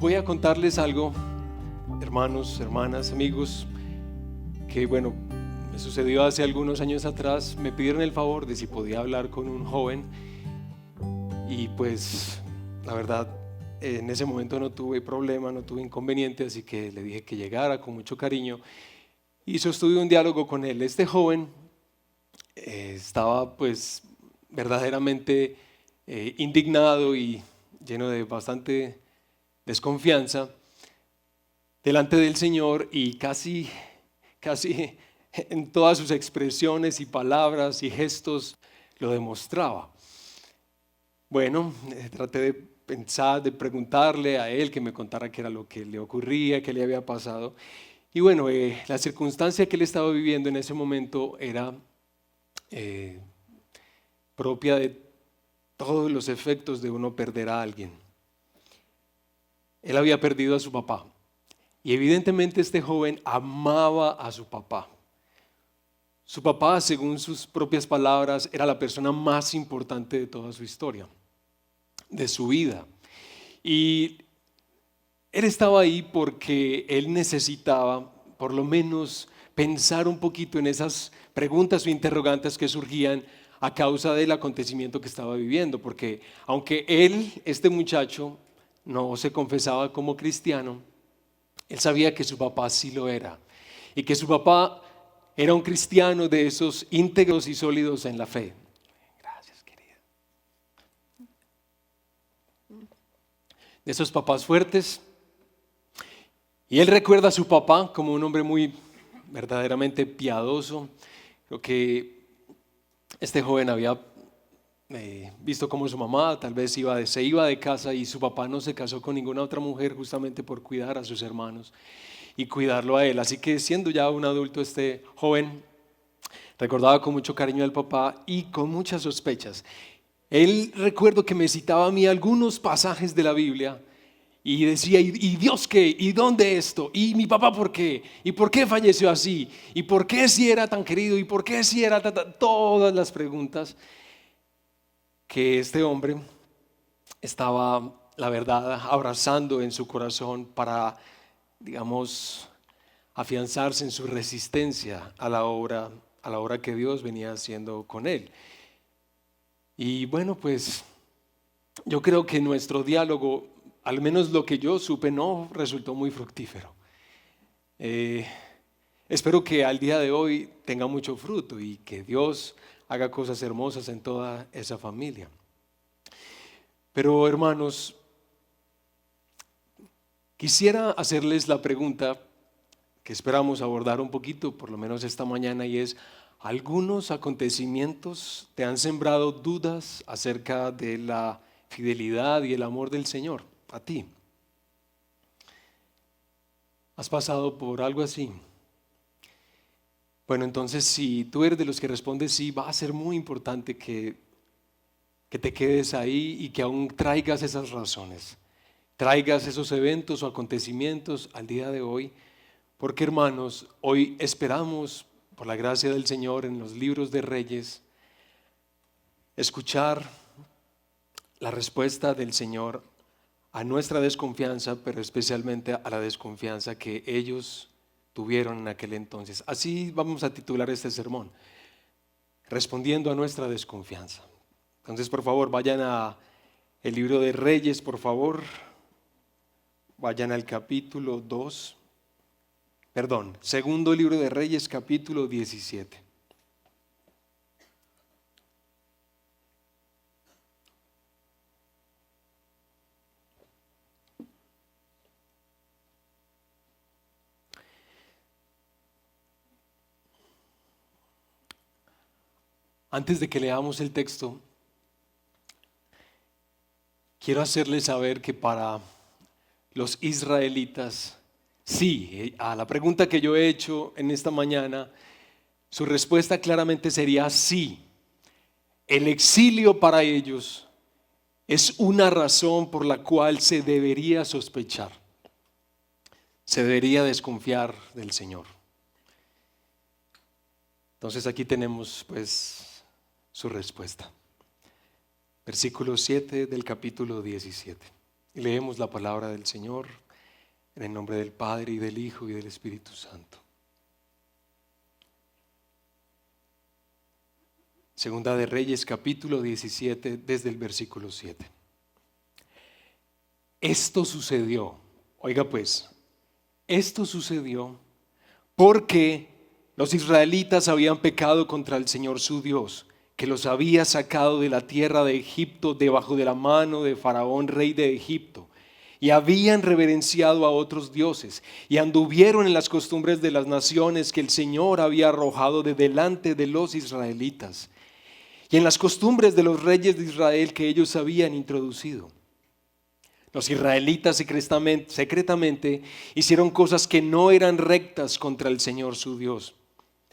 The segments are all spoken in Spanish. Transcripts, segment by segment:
voy a contarles algo, hermanos, hermanas, amigos, que me sucedió hace algunos años atrás. Me pidieron el favor de si podía hablar con un joven y pues la verdad en ese momento no tuve problema, no tuve inconveniente, así que le dije que llegara con mucho cariño y sostuve un diálogo con él. Este joven estaba pues verdaderamente indignado y lleno de bastante desconfianza delante del Señor, y casi en todas sus expresiones y palabras y gestos lo demostraba. Traté de pensar, de preguntarle a él, que me contara qué era lo que le ocurría, qué le había pasado. Y la circunstancia que él estaba viviendo en ese momento era propia de todos los efectos de uno perder a alguien. Él había perdido a su papá y evidentemente este joven amaba a su papá. Su papá, según sus propias palabras, era la persona más importante de toda su historia, de su vida. Y él estaba ahí porque él necesitaba por lo menos pensar un poquito en esas preguntas o interrogantes que surgían a causa del acontecimiento que estaba viviendo, porque aunque este muchacho, no se confesaba como cristiano, él sabía que su papá sí lo era, y que su papá era un cristiano de esos íntegros y sólidos en la fe. Gracias, querida. De esos papás fuertes. Y él recuerda a su papá como un hombre muy verdaderamente piadoso. Creo que este joven había visto cómo su mamá tal vez se iba de casa y su papá no se casó con ninguna otra mujer justamente por cuidar a sus hermanos y cuidarlo a él. Así que siendo ya un adulto, este joven recordaba con mucho cariño al papá y con muchas sospechas. Él, recuerdo que me citaba a mí algunos pasajes de la Biblia y decía, ¿y Dios qué? ¿Y dónde esto? ¿Y mi papá por qué? ¿Y por qué falleció así? ¿Y por qué si era tan querido? ¿Y por qué si era todas las preguntas que este hombre estaba, la verdad, abrazando en su corazón para, digamos, afianzarse en su resistencia a la obra que Dios venía haciendo con él. Y pues yo creo que nuestro diálogo, al menos lo que yo supe, no resultó muy fructífero. Espero que al día de hoy tenga mucho fruto y que Dios haga cosas hermosas en toda esa familia. Pero hermanos, quisiera hacerles la pregunta que esperamos abordar un poquito, por lo menos esta mañana, y es: ¿algunos acontecimientos te han sembrado dudas acerca de la fidelidad y el amor del Señor a ti? ¿Has pasado por algo así? Entonces, si tú eres de los que responde sí, va a ser muy importante que te quedes ahí y que aún traigas esas razones, traigas esos eventos o acontecimientos al día de hoy, porque hermanos, hoy esperamos, por la gracia del Señor, en los libros de Reyes, escuchar la respuesta del Señor a nuestra desconfianza, pero especialmente a la desconfianza que ellos tuvieron en aquel entonces. Así vamos a titular este sermón: respondiendo a nuestra desconfianza. Entonces, por favor, vayan a el libro de Reyes, por favor. Vayan al capítulo 2. Segundo libro de Reyes, capítulo 17. Antes de que leamos el texto, quiero hacerles saber que para los israelitas, sí, a la pregunta que yo he hecho en esta mañana, su respuesta claramente sería sí. El exilio para ellos es una razón por la cual se debería sospechar, se debería desconfiar del Señor. Entonces aquí tenemos su respuesta. Versículo 7 del capítulo 17. Y leemos la palabra del Señor en el nombre del Padre y del Hijo y del Espíritu Santo. Segunda de Reyes, capítulo 17, desde el versículo 7. Esto sucedió, oiga pues, esto sucedió porque los israelitas habían pecado contra el Señor su Dios, que los había sacado de la tierra de Egipto debajo de la mano de Faraón, rey de Egipto, y habían reverenciado a otros dioses, y anduvieron en las costumbres de las naciones que el Señor había arrojado de delante de los israelitas, y en las costumbres de los reyes de Israel que ellos habían introducido. Los israelitas secretamente hicieron cosas que no eran rectas contra el Señor su Dios.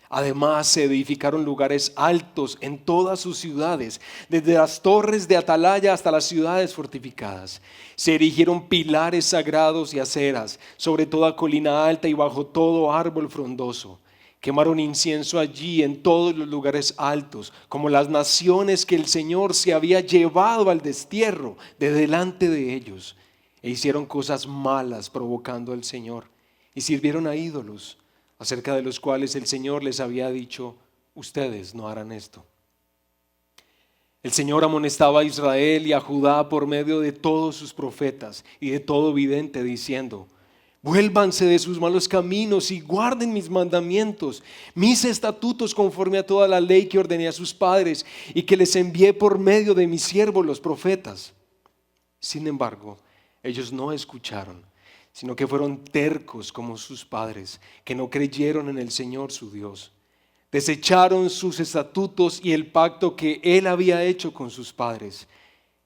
Además se edificaron lugares altos en todas sus ciudades, desde las torres de atalaya hasta las ciudades fortificadas. Se erigieron pilares sagrados y aceras sobre toda colina alta y bajo todo árbol frondoso. Quemaron incienso allí en todos los lugares altos, como las naciones que el Señor se había llevado al destierro de delante de ellos. E hicieron cosas malas provocando al Señor, y sirvieron a ídolos, acerca de los cuales el Señor les había dicho: ustedes no harán esto. El Señor amonestaba a Israel y a Judá por medio de todos sus profetas y de todo vidente, diciendo: vuélvanse de sus malos caminos y guarden mis mandamientos, mis estatutos, conforme a toda la ley que ordené a sus padres y que les envié por medio de mis siervos los profetas. Sin embargo, ellos no escucharon, sino que fueron tercos como sus padres, que no creyeron en el Señor su Dios. Desecharon sus estatutos y el pacto que Él había hecho con sus padres,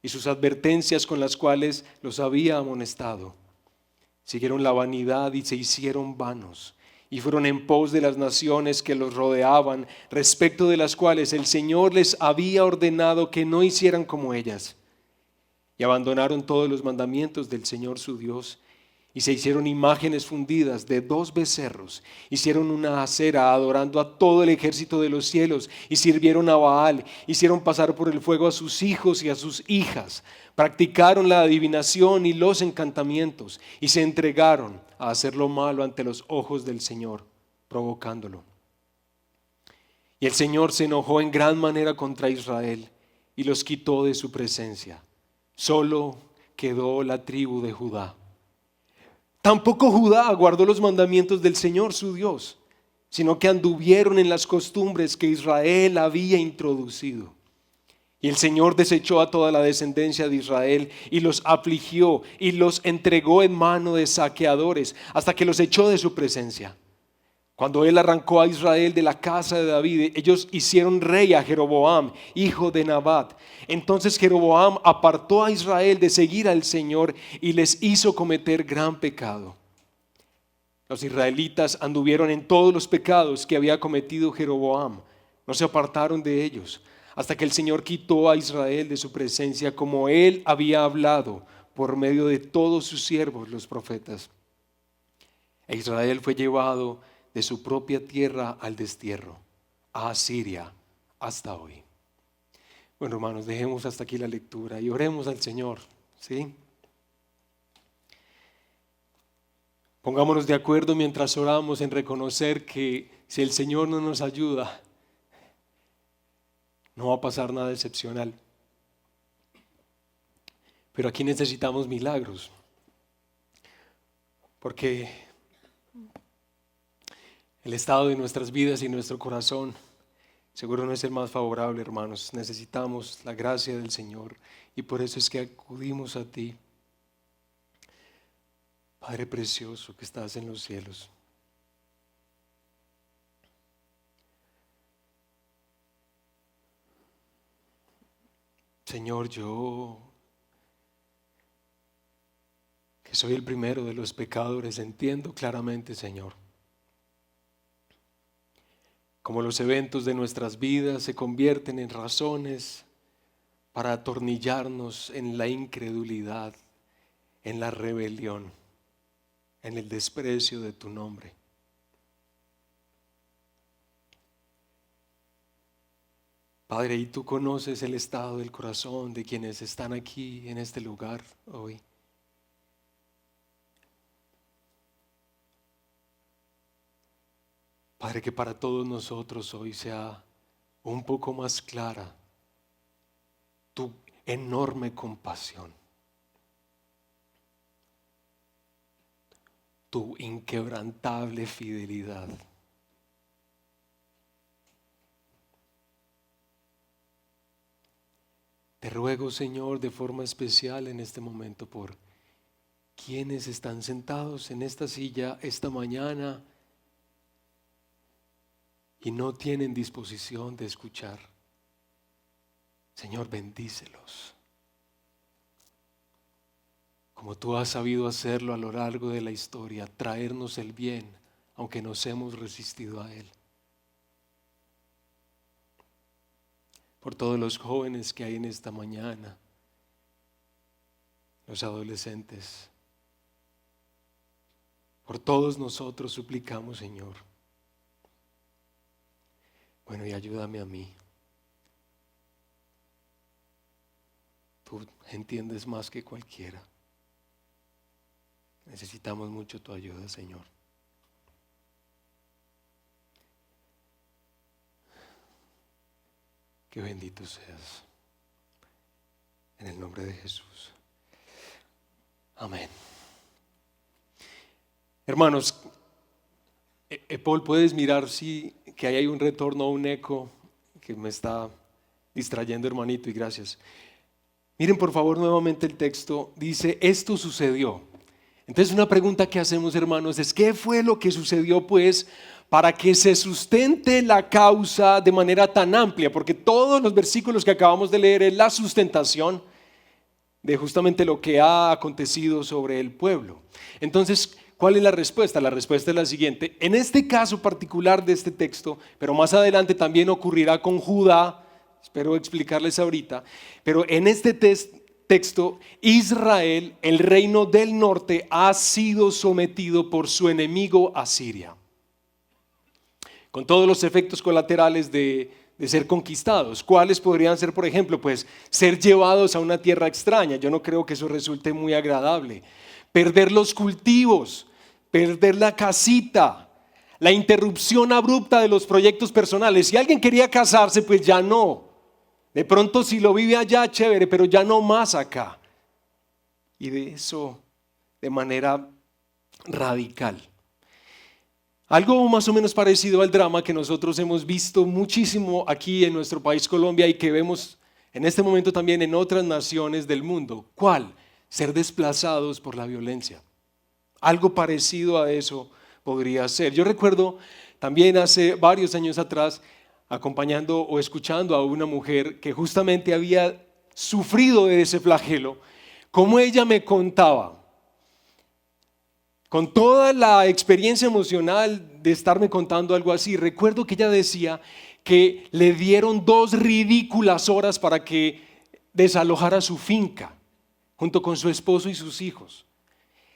y sus advertencias con las cuales los había amonestado. Siguieron la vanidad y se hicieron vanos, y fueron en pos de las naciones que los rodeaban, respecto de las cuales el Señor les había ordenado que no hicieran como ellas. Y abandonaron todos los mandamientos del Señor su Dios, y se hicieron imágenes fundidas de 2 becerros. Hicieron una acera adorando a todo el ejército de los cielos, y sirvieron a Baal. Hicieron pasar por el fuego a sus hijos y a sus hijas. Practicaron la adivinación y los encantamientos, y se entregaron a hacer lo malo ante los ojos del Señor, provocándolo. Y el Señor se enojó en gran manera contra Israel y los quitó de su presencia. Solo quedó la tribu de Judá. Tampoco Judá guardó los mandamientos del Señor su Dios, sino que anduvieron en las costumbres que Israel había introducido. Y el Señor desechó a toda la descendencia de Israel y los afligió y los entregó en mano de saqueadores hasta que los echó de su presencia. Cuando Él arrancó a Israel de la casa de David, ellos hicieron rey a Jeroboam, hijo de Nabat. Entonces Jeroboam apartó a Israel de seguir al Señor y les hizo cometer gran pecado. Los israelitas anduvieron en todos los pecados que había cometido Jeroboam. No se apartaron de ellos, hasta que el Señor quitó a Israel de su presencia, como Él había hablado por medio de todos sus siervos los profetas. E Israel fue llevado de su propia tierra al destierro, a Asiria, hasta hoy. Bueno, hermanos, dejemos hasta aquí la lectura y oremos al Señor, ¿sí? Pongámonos de acuerdo mientras oramos en reconocer que si el Señor no nos ayuda, no va a pasar nada excepcional. Pero aquí necesitamos milagros, porque el estado de nuestras vidas y nuestro corazón seguro no es el más favorable, hermanos. Necesitamos la gracia del Señor y por eso es que acudimos a ti, Padre precioso que estás en los cielos. Señor, yo que soy el primero de los pecadores, entiendo claramente, Señor, cómo los eventos de nuestras vidas se convierten en razones para atornillarnos en la incredulidad, en la rebelión, en el desprecio de tu nombre. Padre, y tú conoces el estado del corazón de quienes están aquí en este lugar hoy. Padre, que para todos nosotros hoy sea un poco más clara tu enorme compasión, tu inquebrantable fidelidad. Te ruego, Señor, de forma especial en este momento por quienes están sentados en esta silla esta mañana y no tienen disposición de escuchar. Señor, bendícelos, como tú has sabido hacerlo a lo largo de la historia, traernos el bien, aunque nos hemos resistido a él. Por todos los jóvenes que hay en esta mañana, los adolescentes, por todos nosotros suplicamos, Señor. Bueno, y ayúdame a mí. Tú entiendes más que cualquiera. Necesitamos mucho tu ayuda, Señor. Que bendito seas. En el nombre de Jesús. Amén. Hermanos, Paul, ¿puedes mirar si que ahí hay un retorno o un eco que me está distrayendo, hermanito? Y gracias. Miren por favor nuevamente el texto. Dice, esto sucedió. Entonces una pregunta que hacemos, hermanos, es ¿qué fue lo que sucedió pues para que se sustente la causa de manera tan amplia? Porque todos los versículos que acabamos de leer es la sustentación de justamente lo que ha acontecido sobre el pueblo. Entonces, ¿cuál es la respuesta? La respuesta es la siguiente. En este caso particular de este texto, pero más adelante también ocurrirá con Judá, espero explicarles ahorita, pero en este texto, Israel, el reino del norte, ha sido sometido por su enemigo Asiria, con todos los efectos colaterales de ser conquistados. ¿Cuáles podrían ser, por ejemplo? Pues ser llevados a una tierra extraña. Yo no creo que eso resulte muy agradable. Perder los cultivos, perder la casita, la interrupción abrupta de los proyectos personales. Si alguien quería casarse, pues ya no. De pronto si lo vive allá, chévere, pero ya no más acá. Y de eso de manera radical. Algo más o menos parecido al drama que nosotros hemos visto muchísimo aquí en nuestro país Colombia y que vemos en este momento también en otras naciones del mundo. ¿Cuál? Ser desplazados por la violencia. Algo parecido a eso podría ser. Yo recuerdo también hace varios años atrás acompañando o escuchando a una mujer que justamente había sufrido de ese flagelo, como ella me contaba, con toda la experiencia emocional de estarme contando algo así. Recuerdo que ella decía que le dieron 2 ridículas horas para que desalojara su finca, junto con su esposo y sus hijos.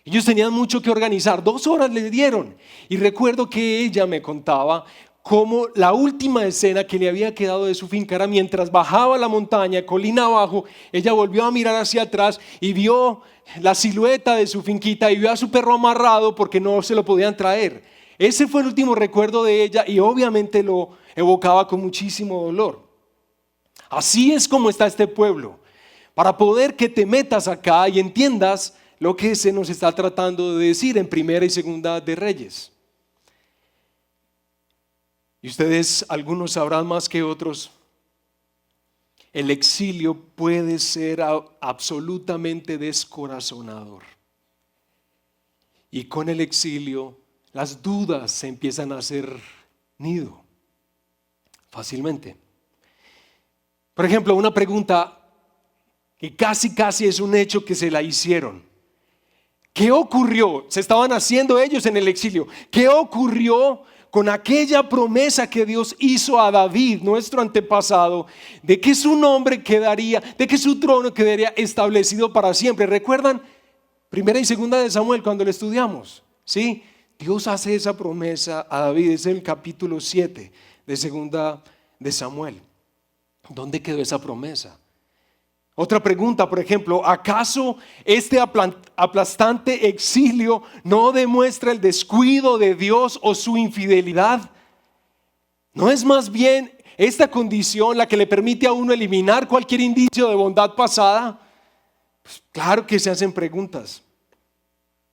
Ellos tenían mucho que organizar, 2 horas le dieron. Y recuerdo que ella me contaba cómo la última escena que le había quedado de su finca era mientras bajaba la montaña, colina abajo, ella volvió a mirar hacia atrás y vio la silueta de su finquita y vio a su perro amarrado porque no se lo podían traer. Ese fue el último recuerdo de ella y obviamente lo evocaba con muchísimo dolor. Así es como está este pueblo. Para poder que te metas acá y entiendas lo que se nos está tratando de decir en Primera y Segunda de Reyes. Y ustedes, algunos sabrán más que otros, el exilio puede ser absolutamente descorazonador. Y con el exilio, las dudas se empiezan a hacer nido fácilmente. Por ejemplo, una pregunta que casi es un hecho que se la hicieron. ¿Qué ocurrió? Se estaban haciendo ellos en el exilio. ¿Qué ocurrió con aquella promesa que Dios hizo a David, nuestro antepasado, de que su nombre quedaría, de que su trono quedaría establecido para siempre? ¿Recuerdan? Primera y Segunda de Samuel cuando lo estudiamos, ¿sí? Dios hace esa promesa a David, es el capítulo 7 de Segunda de Samuel. ¿Dónde quedó esa promesa? Otra pregunta, por ejemplo, ¿acaso este aplastante exilio no demuestra el descuido de Dios o su infidelidad? ¿No es más bien esta condición la que le permite a uno eliminar cualquier indicio de bondad pasada? Pues claro que se hacen preguntas.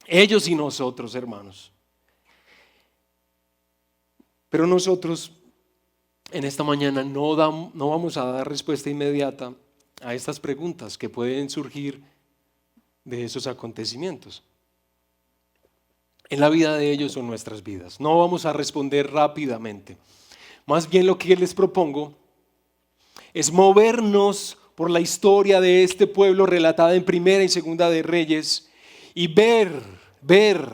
Ellos y nosotros, hermanos. Pero nosotros en esta mañana no vamos a dar respuesta inmediata a estas preguntas que pueden surgir de esos acontecimientos en la vida de ellos o en nuestras vidas. No vamos a responder rápidamente. Más bien lo que les propongo es movernos por la historia de este pueblo relatada en Primera y Segunda de Reyes y ver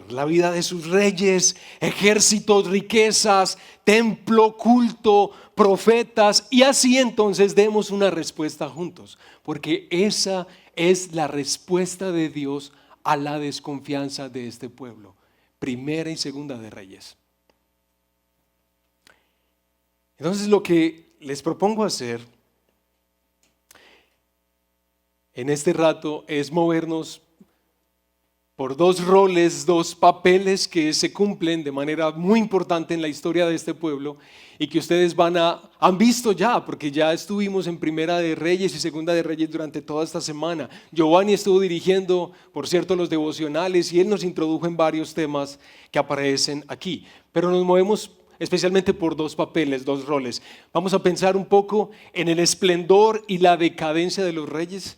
la vida de sus reyes, ejércitos, riquezas, templo, culto, profetas, y así entonces demos una respuesta juntos, porque esa es la respuesta de Dios a la desconfianza de este pueblo. Primera y Segunda de Reyes. Entonces lo que les propongo hacer en este rato es movernos por dos roles, dos papeles que se cumplen de manera muy importante en la historia de este pueblo y que ustedes han visto ya, porque ya estuvimos en Primera de Reyes y Segunda de Reyes durante toda esta semana. Giovanni estuvo dirigiendo, por cierto, los devocionales y él nos introdujo en varios temas que aparecen aquí. Pero nos movemos especialmente por dos papeles, dos roles. Vamos a pensar un poco en el esplendor y la decadencia de los reyes.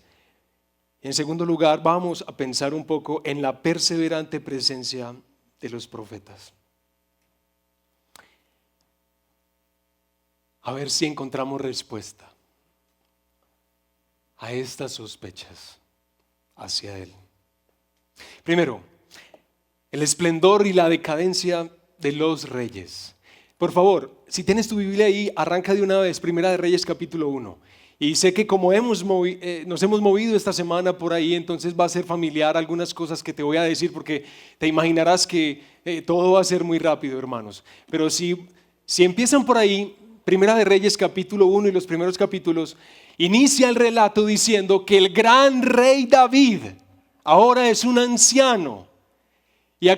En segundo lugar, vamos a pensar un poco en la perseverante presencia de los profetas. A ver si encontramos respuesta a estas sospechas hacia Él. Primero, el esplendor y la decadencia de los reyes. Por favor, si tienes tu Biblia ahí, arranca de una vez, Primera de Reyes capítulo 1. Y sé que como nos hemos movido esta semana por ahí, entonces va a ser familiar algunas cosas que te voy a decir, porque te imaginarás que todo va a ser muy rápido, hermanos. Pero si empiezan por ahí, Primera de Reyes capítulo 1 y los primeros capítulos, inicia el relato diciendo que el gran rey David ahora es un anciano. Y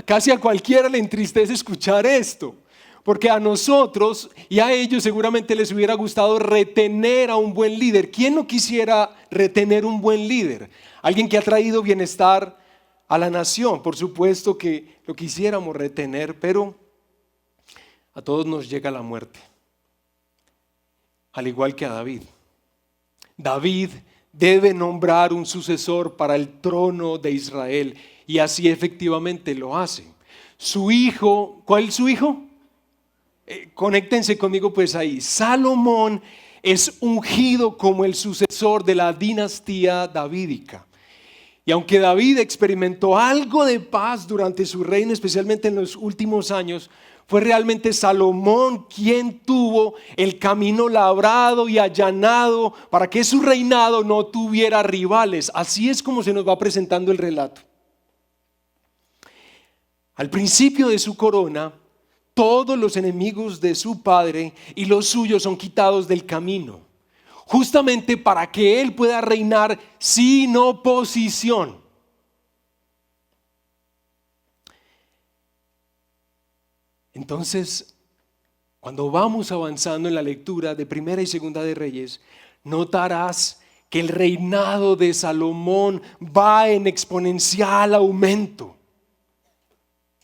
casi a cualquiera le entristece escuchar esto. Porque a nosotros y a ellos seguramente les hubiera gustado retener a un buen líder. ¿Quién no quisiera retener un buen líder? Alguien que ha traído bienestar a la nación. Por supuesto que lo quisiéramos retener, pero a todos nos llega la muerte. Al igual que a David. David debe nombrar un sucesor para el trono de Israel y así efectivamente lo hace. Su hijo, ¿cuál es su hijo? Conéctense conmigo pues ahí. Salomón es ungido como el sucesor de la dinastía davídica. Y aunque David experimentó algo de paz durante su reino, especialmente en los últimos años, fue realmente Salomón quien tuvo el camino labrado y allanado para que su reinado no tuviera rivales. Así es como se nos va presentando el relato. Al principio de su corona, todos los enemigos de su padre y los suyos son quitados del camino, justamente para que él pueda reinar sin oposición. Entonces, cuando vamos avanzando en la lectura de Primera y Segunda de Reyes, notarás que el reinado de Salomón va en exponencial aumento.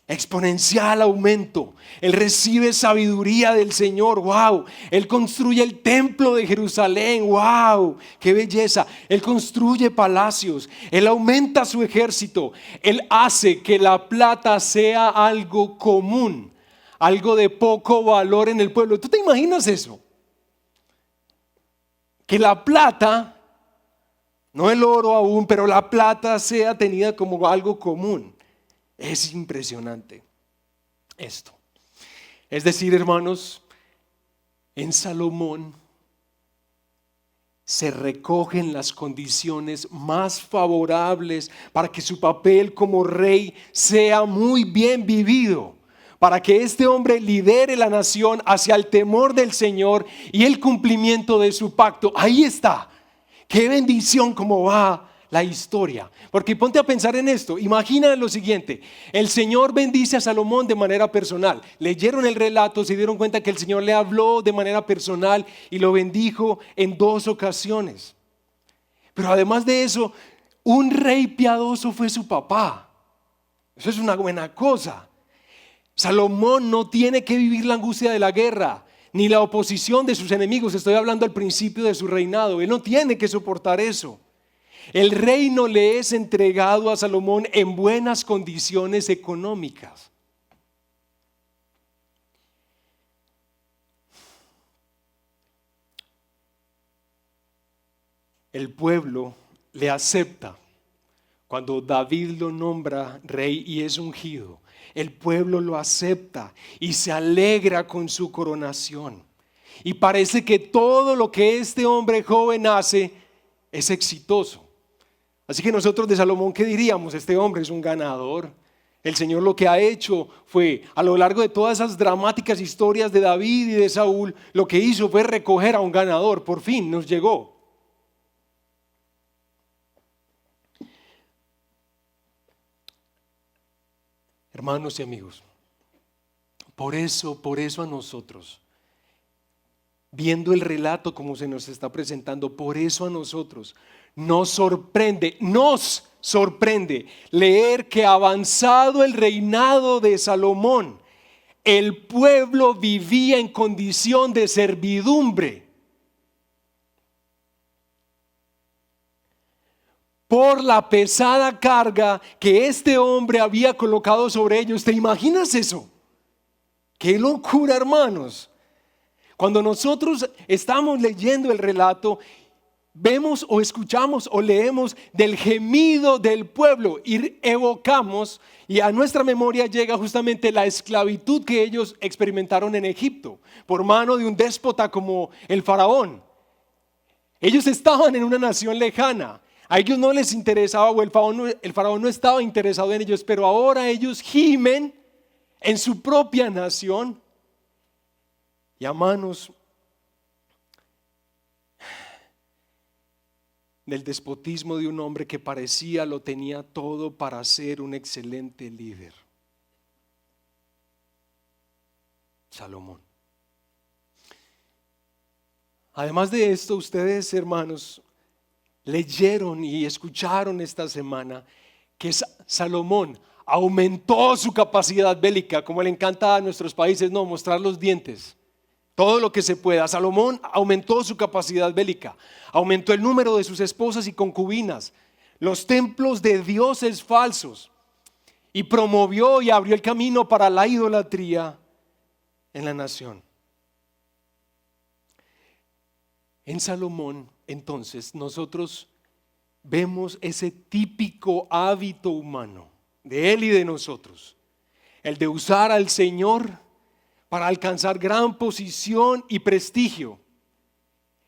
Exponencial aumento. Él recibe sabiduría del Señor. Wow. Él construye el templo de Jerusalén. Wow. Qué belleza. Él construye palacios. Él aumenta su ejército. Él hace que la plata sea algo común, algo de poco valor en el pueblo. ¿Tú te imaginas eso? Que la plata, no el oro aún, pero la plata sea tenida como algo común. Es impresionante esto. Es decir, hermanos, en Salomón se recogen las condiciones más favorables para que su papel como rey sea muy bien vivido, para que este hombre lidere la nación hacia el temor del Señor y el cumplimiento de su pacto. Ahí está. Qué bendición como va la historia. Porque ponte a pensar en esto. Imagina lo siguiente. El Señor bendice a Salomón de manera personal. Leyeron el relato, se dieron cuenta que el Señor le habló de manera personal y lo bendijo en 2 ocasiones. Pero además de eso, un rey piadoso fue su papá. Eso es una buena cosa. Salomón no tiene que vivir la angustia de la guerra, ni la oposición de sus enemigos. Estoy hablando al principio de su reinado. Él no tiene que soportar eso. El reino le es entregado a Salomón en buenas condiciones económicas. El pueblo le acepta cuando David lo nombra rey y es ungido. El pueblo lo acepta y se alegra con su coronación. Y parece que todo lo que este hombre joven hace es exitoso. Así que nosotros de Salomón, ¿qué diríamos? Este hombre es un ganador. El Señor lo que ha hecho fue, a lo largo de todas esas dramáticas historias de David y de Saúl, lo que hizo fue recoger a un ganador. Por fin nos llegó. Hermanos y amigos, por eso a nosotros, viendo el relato como se nos está presentando, por eso a nosotros nos sorprende leer que avanzado el reinado de Salomón, el pueblo vivía en condición de servidumbre. Por la pesada carga que este hombre había colocado sobre ellos. ¿Te imaginas eso? ¡Qué locura, hermanos! Cuando nosotros estamos leyendo el relato, vemos o escuchamos o leemos del gemido del pueblo y evocamos, y a nuestra memoria llega justamente la esclavitud que ellos experimentaron en Egipto por mano de un déspota como el faraón. Ellos estaban en una nación lejana. A ellos no les interesaba, o el faraón no estaba interesado en ellos, pero ahora ellos gimen en su propia nación. Y a manos del despotismo de un hombre que parecía lo tenía todo para ser un excelente líder. Salomón. Además de esto, ustedes, hermanos, leyeron y escucharon esta semana que Salomón aumentó su capacidad bélica, como le encanta a nuestros países, no, mostrar los dientes, todo lo que se pueda. Salomón aumentó su capacidad bélica, aumentó el número de sus esposas y concubinas, los templos de dioses falsos, y promovió y abrió el camino para la idolatría en la nación. En Salomón, entonces, nosotros vemos ese típico hábito humano de él y de nosotros, el de usar al Señor para alcanzar gran posición y prestigio,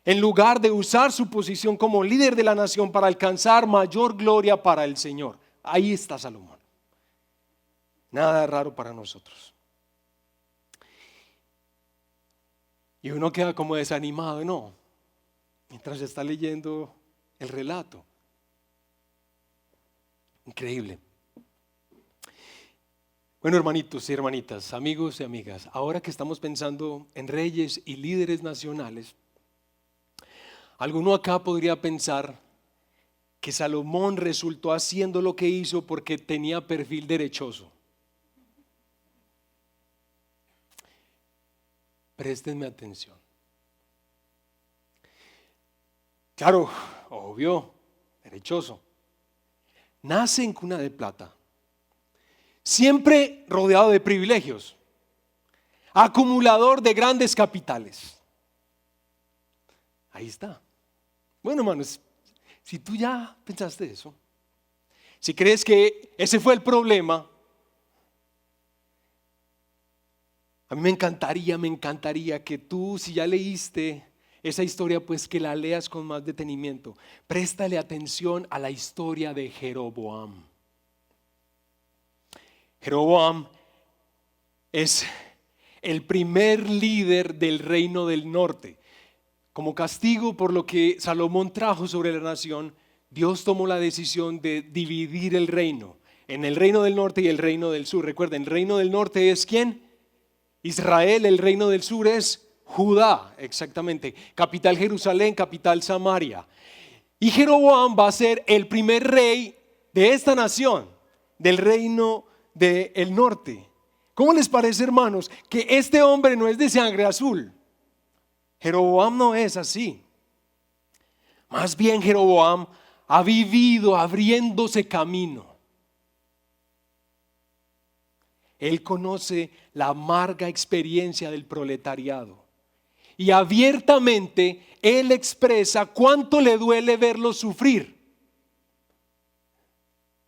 en lugar de usar su posición como líder de la nación para alcanzar mayor gloria para el Señor. Ahí está Salomón. Nada raro para nosotros. Y uno queda como desanimado, ¿no? Mientras está leyendo el relato. Increíble. Bueno, hermanitos y hermanitas, amigos y amigas, ahora que estamos pensando en reyes y líderes nacionales, alguno acá podría pensar que Salomón resultó haciendo lo que hizo porque tenía perfil derechoso. Préstenme atención. Claro, obvio, derechoso. Nace en cuna de plata, siempre rodeado de privilegios, acumulador de grandes capitales. Ahí está. Bueno, hermanos, si tú ya pensaste eso, si crees que ese fue el problema, a mí me encantaría que tú, si ya leíste esa historia, pues que la leas con más detenimiento. Préstale atención a la historia de Jeroboam. Jeroboam es el primer líder del reino del norte. Como castigo por lo que Salomón trajo sobre la nación, Dios tomó la decisión de dividir el reino en el reino del norte y el reino del sur. Recuerden, el reino del norte es ¿quién? Israel. El reino del sur es Judá, exactamente. Capital Jerusalén, capital Samaria. Y Jeroboam va a ser el primer rey de esta nación, del reino del norte. ¿Cómo les parece, hermanos, que este hombre no es de sangre azul? Jeroboam no es así. Más bien Jeroboam ha vivido abriéndose camino. Él conoce la amarga experiencia del proletariado y abiertamente él expresa cuánto le duele verlo sufrir.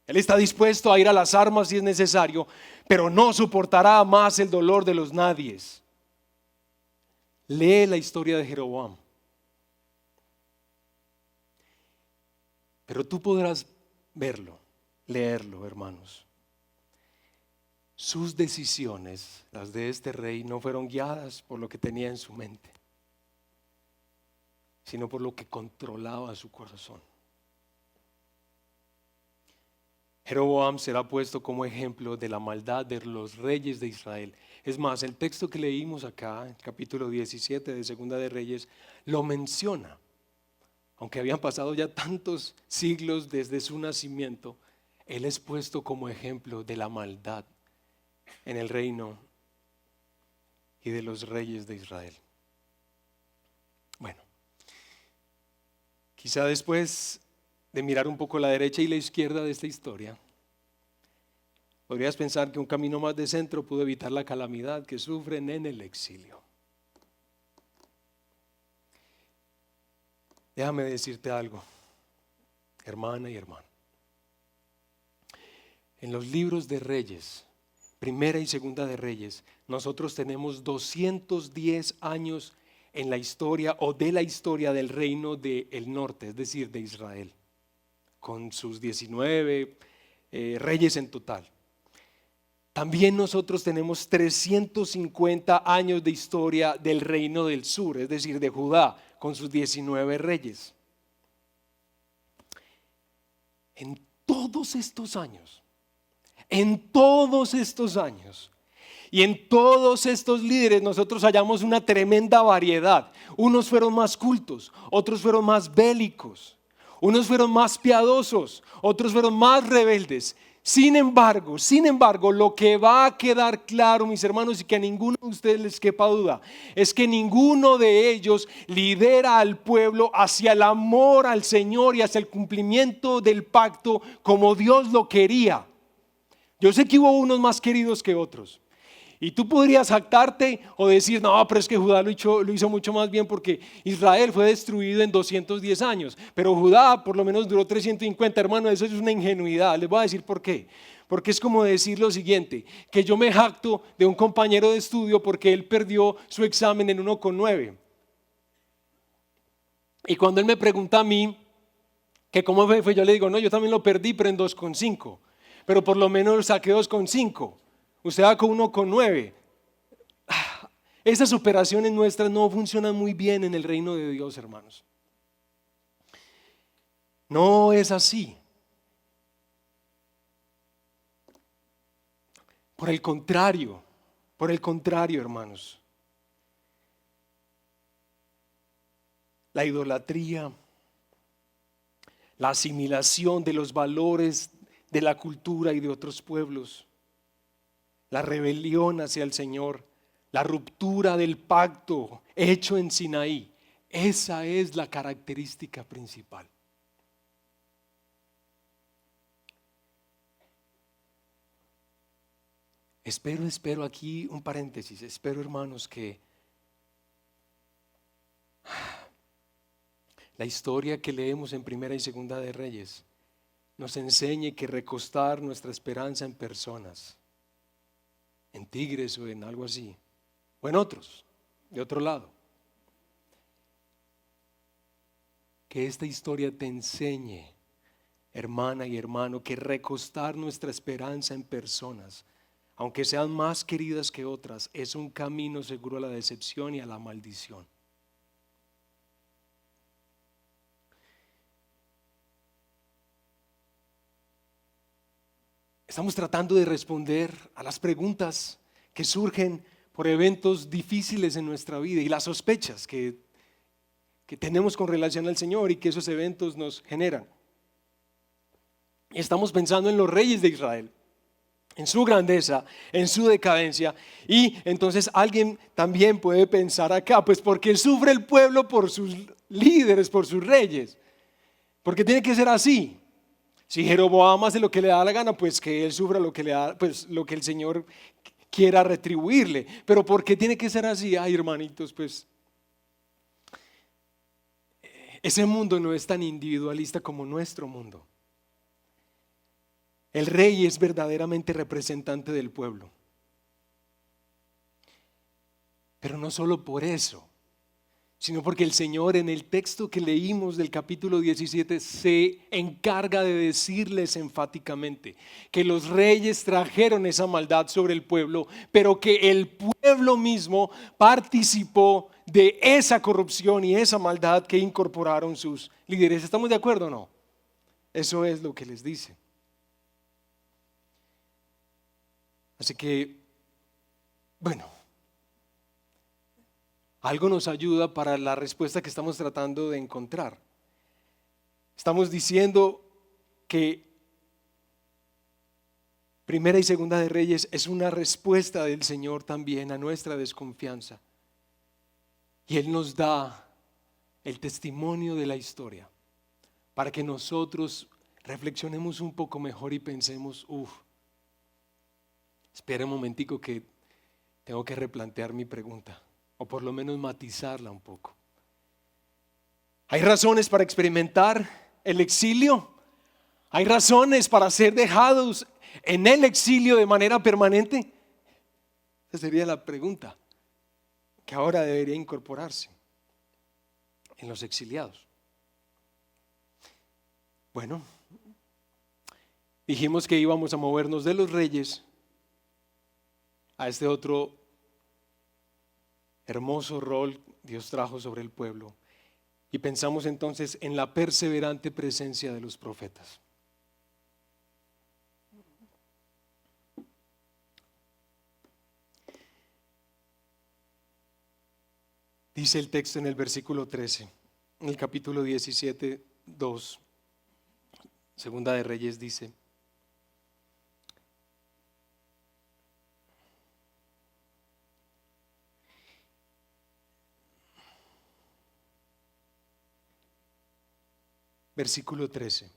Él está dispuesto a ir a las armas si es necesario, pero no soportará más el dolor de los nadies. Lee la historia de Jeroboam. Pero tú podrás verlo, leerlo, hermanos. Sus decisiones, las de este rey, no fueron guiadas por lo que tenía en su mente, sino por lo que controlaba su corazón. Jeroboam será puesto como ejemplo de la maldad de los reyes de Israel. Es más, el texto que leímos acá, el capítulo 17 de Segunda de Reyes, lo menciona. Aunque habían pasado ya tantos siglos desde su nacimiento, él es puesto como ejemplo de la maldad en el reino y de los reyes de Israel. Bueno, quizá después de mirar un poco la derecha y la izquierda de esta historia, podrías pensar que un camino más de centro pudo evitar la calamidad que sufren en el exilio. Déjame decirte algo, hermana y hermano. En los libros de Reyes, Primera y Segunda de Reyes, nosotros tenemos 210 años en la historia o de la historia del reino del norte, es decir, de Israel, con sus 19 reyes en total. También nosotros tenemos 350 años de historia del reino del sur, es decir, de Judá, con sus 19 reyes. En todos estos años y en todos estos líderes nosotros hallamos una tremenda variedad. Unos fueron más cultos, otros fueron más bélicos, unos fueron más piadosos, otros fueron más rebeldes. Sin embargo, lo que va a quedar claro, mis hermanos, y que a ninguno de ustedes les quepa duda, es que ninguno de ellos lidera al pueblo hacia el amor al Señor y hacia el cumplimiento del pacto como Dios lo quería. Yo sé que hubo unos más queridos que otros. Y tú podrías jactarte o decir, no, pero es que Judá lo hizo mucho más bien porque Israel fue destruido en 210 años. Pero Judá por lo menos duró 350, hermano, eso es una ingenuidad. Les voy a decir por qué. Porque es como decir lo siguiente, que yo me jacto de un compañero de estudio porque él perdió su examen en 1,9. Y cuando él me pregunta a mí, que cómo fue, yo le digo, no, yo también lo perdí, pero en 2,5. Pero por lo menos saqué 2,5. Usted va con 1,9. Esas operaciones nuestras no funcionan muy bien en el reino de Dios, hermanos. No es así. Por el contrario, hermanos. La idolatría, la asimilación de los valores de la cultura y de otros pueblos, la rebelión hacia el Señor, la ruptura del pacto hecho en Sinaí, esa es la característica principal. Espero aquí un paréntesis, espero, hermanos, que la historia que leemos en Primera y Segunda de Reyes nos enseñe que recostar nuestra esperanza en personas, en tigres o en algo así, o en otros, de otro lado. Que esta historia te enseñe, hermana y hermano, que recostar nuestra esperanza en personas, aunque sean más queridas que otras, es un camino seguro a la decepción y a la maldición. Estamos tratando de responder a las preguntas que surgen por eventos difíciles en nuestra vida y las sospechas que tenemos con relación al Señor y que esos eventos nos generan. Estamos pensando en los reyes de Israel, en su grandeza, en su decadencia, y entonces alguien también puede pensar acá, pues ¿por qué sufre el pueblo por sus líderes, por sus reyes? Porque tiene que ser así. Si Jeroboam hace lo que le da la gana, pues que él sufra lo que le da, pues lo que el Señor quiera retribuirle. Pero ¿por qué tiene que ser así? Ay, hermanitos, pues ese mundo no es tan individualista como nuestro mundo. El rey es verdaderamente representante del pueblo. Pero no solo por eso, sino porque el Señor en el texto que leímos del capítulo 17 se encarga de decirles enfáticamente que los reyes trajeron esa maldad sobre el pueblo, pero que el pueblo mismo participó de esa corrupción y esa maldad que incorporaron sus líderes. ¿Estamos de acuerdo o no? Eso es lo que les dice. Así que, bueno, algo nos ayuda para la respuesta que estamos tratando de encontrar. Estamos diciendo que Primera y Segunda de Reyes es una respuesta del Señor también a nuestra desconfianza. Y Él nos da el testimonio de la historia para que nosotros reflexionemos un poco mejor y pensemos, espera un momentico que tengo que replantear mi pregunta, o por lo menos matizarla un poco. ¿Hay razones para experimentar el exilio? ¿Hay razones para ser dejados en el exilio de manera permanente? Esa sería la pregunta que ahora debería incorporarse en los exiliados. Bueno, dijimos que íbamos a movernos de los reyes a este otro hermoso rol Dios trajo sobre el pueblo, y pensamos entonces en la perseverante presencia de los profetas. Dice el texto en el versículo 13, en el capítulo 17, 2, Segunda de Reyes dice: versículo 13.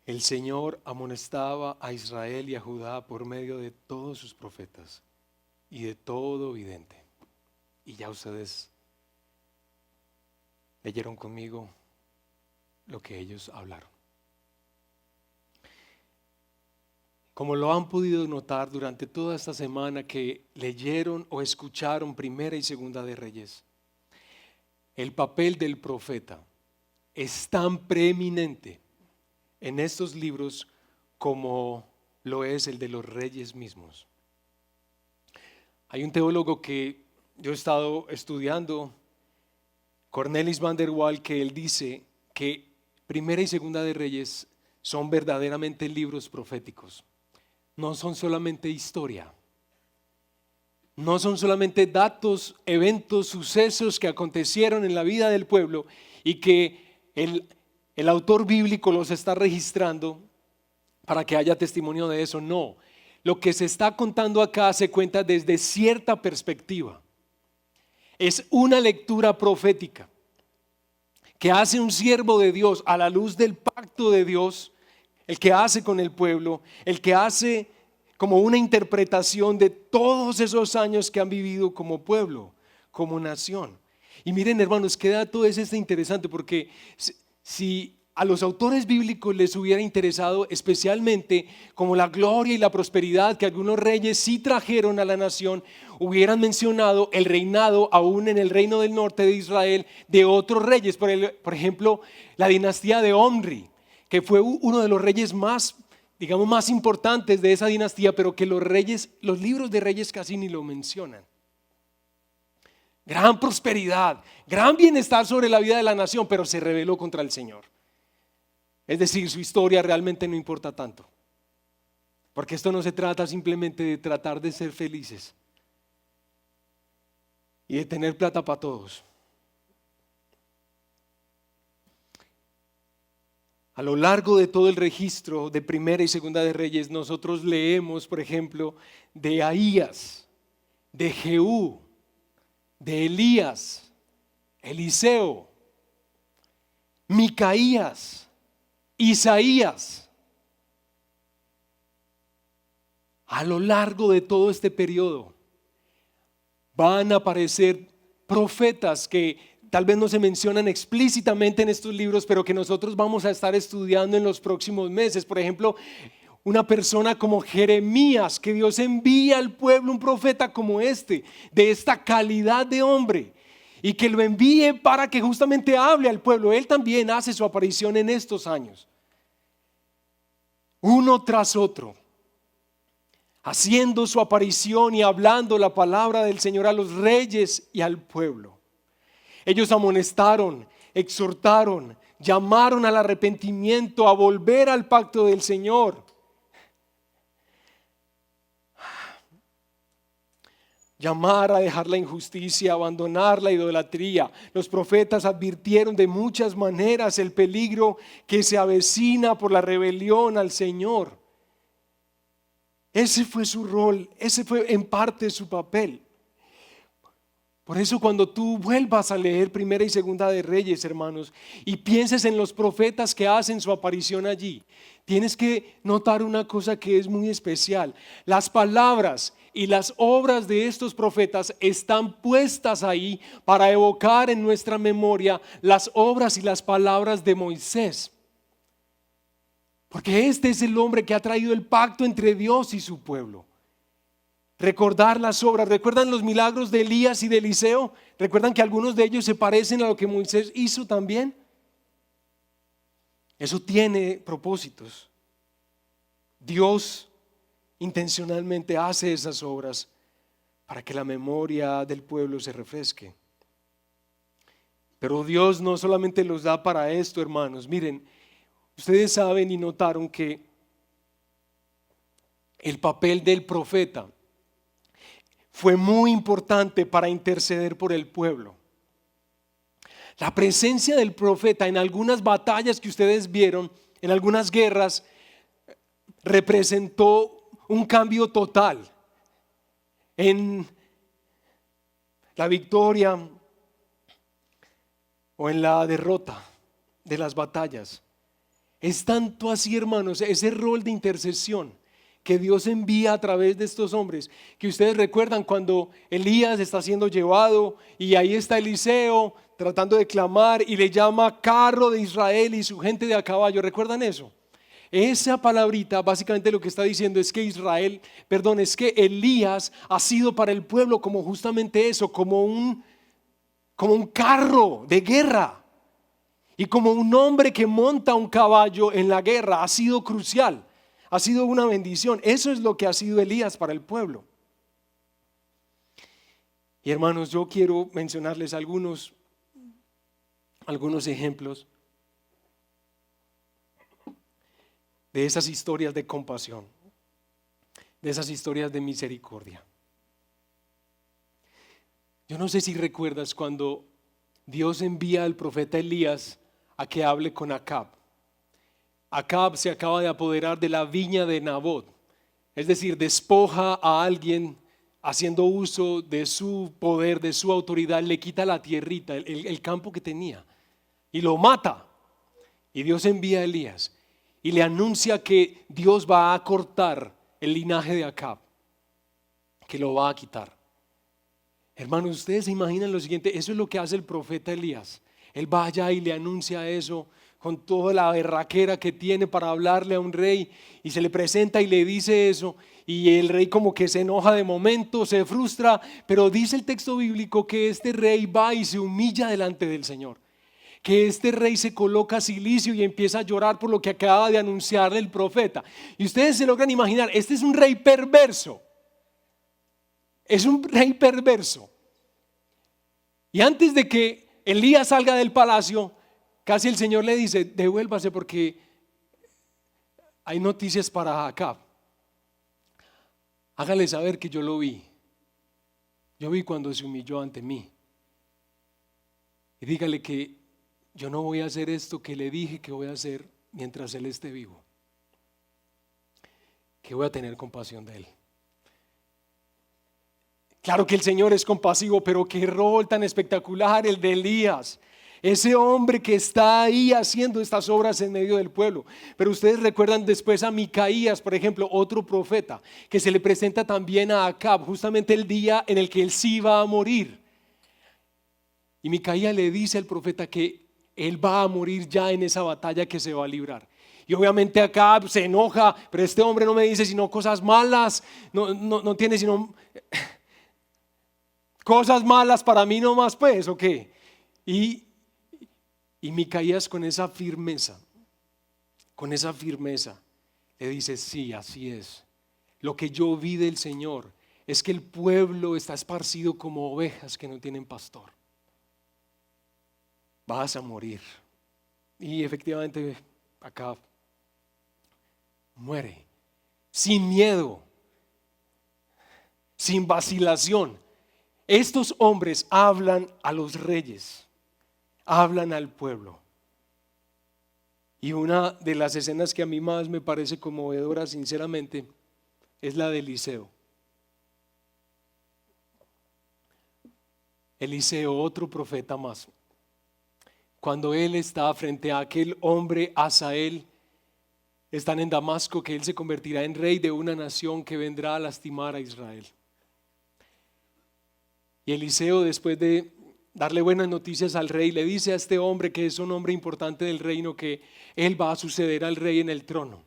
El Señor amonestaba a Israel y a Judá por medio de todos sus profetas y de todo vidente. Y ya ustedes leyeron conmigo lo que ellos hablaron. Como lo han podido notar durante toda esta semana que leyeron o escucharon Primera y Segunda de Reyes, el papel del profeta es tan preeminente en estos libros como lo es el de los reyes mismos. Hay un teólogo que yo he estado estudiando, Cornelis van der Waal, que él dice que Primera y Segunda de Reyes son verdaderamente libros proféticos. No son solamente historia, no son solamente datos, eventos, sucesos que acontecieron en la vida del pueblo y que el autor bíblico los está registrando para que haya testimonio de eso. No, lo que se está contando acá se cuenta desde cierta perspectiva. Es una lectura profética que hace un siervo de Dios a la luz del pacto de Dios, el que hace con el pueblo, el que hace como una interpretación de todos esos años que han vivido como pueblo, como nación. Y miren, hermanos, qué dato es este interesante, porque si a los autores bíblicos les hubiera interesado especialmente como la gloria y la prosperidad que algunos reyes sí trajeron a la nación, hubieran mencionado el reinado aún en el reino del norte de Israel de otros reyes, por ejemplo la dinastía de Omri, que fue uno de los reyes más, digamos, más importantes de esa dinastía, pero que los libros de reyes casi ni lo mencionan. Gran prosperidad, gran bienestar sobre la vida de la nación, pero se rebeló contra el Señor. Es decir, su historia realmente no importa tanto. Porque esto no se trata simplemente de tratar de ser felices y de tener plata para todos. A lo largo de todo el registro de Primera y Segunda de Reyes, nosotros leemos, por ejemplo, de Ahías, de Jehú, de Elías, Eliseo, Micaías, Isaías. A lo largo de todo este periodo van a aparecer profetas que tal vez no se mencionan explícitamente en estos libros, pero que nosotros vamos a estar estudiando en los próximos meses. Por ejemplo, una persona como Jeremías, que Dios envía al pueblo un profeta como este, de esta calidad de hombre, y que lo envíe para que justamente hable al pueblo. Él también hace su aparición en estos años, uno tras otro, haciendo su aparición y hablando la palabra del Señor a los reyes y al pueblo. Ellos amonestaron, exhortaron, llamaron al arrepentimiento, a volver al pacto del Señor. Llamar a dejar la injusticia, abandonar la idolatría. Los profetas advirtieron de muchas maneras el peligro que se avecina por la rebelión al Señor. Ese fue su rol, ese fue en parte su papel. Por eso cuando tú vuelvas a leer Primera y Segunda de Reyes, hermanos, y pienses en los profetas que hacen su aparición allí, tienes que notar una cosa que es muy especial. Las palabras y las obras de estos profetas están puestas ahí para evocar en nuestra memoria las obras y las palabras de Moisés. Porque este es el hombre que ha traído el pacto entre Dios y su pueblo. Recordar las obras. ¿Recuerdan los milagros de Elías y de Eliseo? ¿Recuerdan que algunos de ellos se parecen a lo que Moisés hizo también? Eso tiene propósitos. Dios intencionalmente hace esas obras para que la memoria del pueblo se refresque. Pero Dios no solamente los da para esto, hermanos. Miren, ustedes saben y notaron que el papel del profeta fue muy importante para interceder por el pueblo. La presencia del profeta en algunas batallas que ustedes vieron, en algunas guerras, representó un cambio total en la victoria o en la derrota de las batallas. Es tanto así, hermanos, ese rol de intercesión que Dios envía a través de estos hombres, que ustedes recuerdan cuando Elías está siendo llevado y ahí está Eliseo tratando de clamar y le llama carro de Israel y su gente de a caballo. ¿Recuerdan eso? Esa palabrita básicamente lo que está diciendo es que es que Elías ha sido para el pueblo como justamente eso, como un carro de guerra y como un hombre que monta un caballo en la guerra. Ha sido crucial. Ha sido una bendición. Eso es lo que ha sido Elías para el pueblo. Y hermanos, yo quiero mencionarles algunos ejemplos de esas historias de compasión, de esas historias de misericordia. Yo no sé si recuerdas cuando Dios envía al profeta Elías a que hable con Acab. Acab se acaba de apoderar de la viña de Nabot, es decir, despoja a alguien haciendo uso de su poder, de su autoridad, le quita la tierrita, el campo que tenía y lo mata. Y Dios envía a Elías y le anuncia que Dios va a cortar el linaje de Acab, que lo va a quitar. Hermanos, ustedes se imaginan lo siguiente, eso es lo que hace el profeta Elías. Él va allá y le anuncia eso con toda la berraquera que tiene para hablarle a un rey, y se le presenta y le dice eso, y el rey como que se enoja de momento, se frustra, pero dice el texto bíblico que este rey va y se humilla delante del Señor, que este rey se coloca cilicio y empieza a llorar por lo que acaba de anunciarle el profeta. Y ustedes se logran imaginar, este es un rey perverso, es un rey perverso, y antes de que Elías salga del palacio, casi el Señor le dice: devuélvase porque hay noticias para Acab. hágale saber que yo lo vi. Yo vi cuando se humilló ante mí. Y dígale que yo no voy a hacer esto que le dije que voy a hacer mientras él esté vivo. Que voy a tener compasión de él. Claro que el Señor es compasivo, pero qué rol tan espectacular el de Elías. Ese hombre que está ahí haciendo estas obras en medio del pueblo. Pero ustedes recuerdan después a Micaías, por ejemplo, otro profeta, que se le presenta también a Acab, justamente el día en el que él sí va a morir. Y Micaías le dice al profeta que él va a morir ya en esa batalla que se va a librar. Y obviamente Acab se enoja, pero este hombre no me dice sino cosas malas, no tiene sino cosas malas para mí nomás, pues, ¿o qué? Y Micaías con esa firmeza le dice, sí, así es. Lo que yo vi del Señor es que el pueblo está esparcido como ovejas que no tienen pastor. Vas a morir. Y efectivamente Acab muere, sin miedo, sin vacilación. Estos hombres hablan a los reyes, hablan al pueblo. Y una de las escenas que a mí más me parece conmovedora, sinceramente, es la de Eliseo. Eliseo, otro profeta más. Cuando él está frente a aquel hombre Hazael, están en Damasco, que él se convertirá en rey de una nación que vendrá a lastimar a Israel. Y Eliseo, después de darle buenas noticias al rey, le dice a este hombre, que es un hombre importante del reino, que él va a suceder al rey en el trono.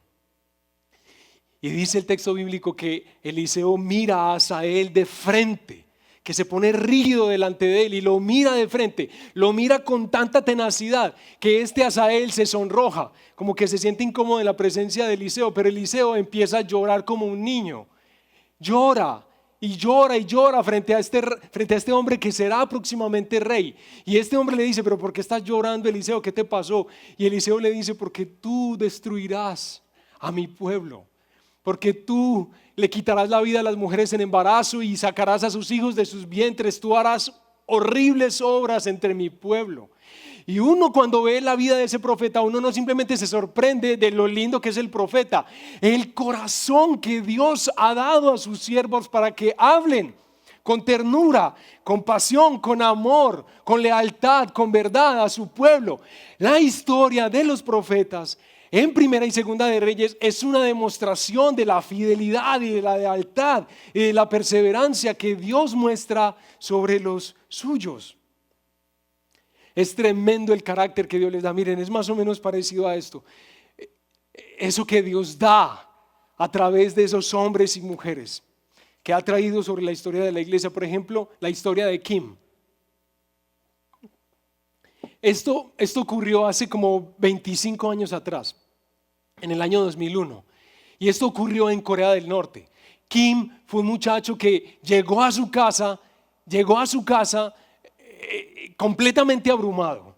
Y dice el texto bíblico que Eliseo mira a Hazael de frente, que se pone rígido delante de él y lo mira de frente, lo mira con tanta tenacidad que este Hazael se sonroja, como que se siente incómodo en la presencia de Eliseo, pero Eliseo empieza a llorar como un niño. Llora y llora y llora frente a este hombre que será próximamente rey. Y este hombre le dice, pero ¿por qué estás llorando, Eliseo? ¿Qué te pasó? Y Eliseo le dice, porque tú destruirás a mi pueblo, porque tú le quitarás la vida a las mujeres en embarazo y sacarás a sus hijos de sus vientres. Tú harás horribles obras entre mi pueblo. Y uno, cuando ve la vida de ese profeta, uno no simplemente se sorprende de lo lindo que es el profeta, el corazón que Dios ha dado a sus siervos para que hablen con ternura, con pasión, con amor, con lealtad, con verdad a su pueblo. La historia de los profetas en Primera y Segunda de Reyes es una demostración de la fidelidad y de la lealtad y de la perseverancia que Dios muestra sobre los suyos. Es tremendo el carácter que Dios les da. Miren, es más o menos parecido a esto. Eso que Dios da a través de esos hombres y mujeres que ha traído sobre la historia de la iglesia. Por ejemplo, la historia de Kim. Esto ocurrió hace como 25 años atrás, en el año 2001. Y esto ocurrió en Corea del Norte. Kim fue un muchacho que llegó a su casa completamente abrumado.